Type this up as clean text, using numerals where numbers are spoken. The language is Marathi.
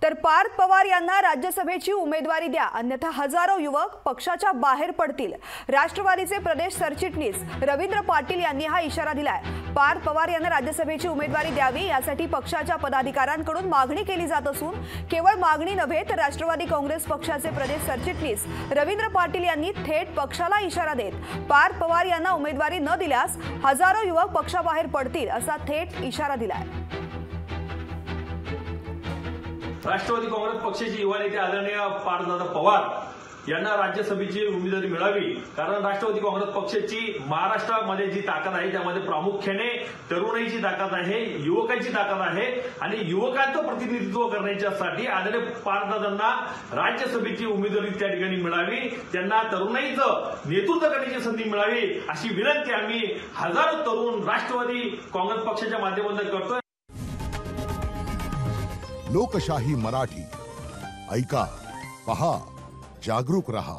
तर पार्थ पवार यांना राज्यसभेची उमेदवारी द्या, अन्यथा हजारो युवक पक्षाच्या बाहेर पडतील। राष्ट्रवादीचे प्रदेश सरचिटणीस रवींद्र पाटील यांनी हा इशारा दिलाय। पार्थ पवार यांना राज्यसभेची उमेदवारी द्यावी यासाठी पक्षाच्या पदाधिकाऱ्यांकडून मागणी केली जात असून केवळ मागणी नव्हे तर राष्ट्रवादी काँग्रेस पक्षाचे प्रदेश सरचिटणीस रवींद्र पाटील यांनी थेट पक्षाला इशारा देत पार्थ पवार यांना उमेदवारी न दिल्यास हजारो युवक पक्षाबाहेर पडतील असा थेट इशारा दिलाय। राष्ट्रवादी काँग्रेस पक्षाचे युवा नेते आदरणीय पार्थदादा पवार यांना राज्यसभेची उमेदवारी मिळावी, कारण राष्ट्रवादी काँग्रेस पक्षाची महाराष्ट्रामध्ये जी ताकद आहे त्यामध्ये प्रामुख्याने तरुणाईची ताकद आहे, युवकांची ताकद आहे आणि युवकांचं प्रतिनिधित्व करण्यासाठी आदरणीय पार्थदादांना राज्यसभेची उमेदवारी त्या ठिकाणी मिळावी, त्यांना तरुणाईचं नेतृत्व करण्याची संधी मिळावी अशी विनंती आम्ही हजारो तरुण राष्ट्रवादी काँग्रेस पक्षाच्या माध्यमातून करतोय। लोकशाही मराठी ऐका, पहा, जागरूक रहा।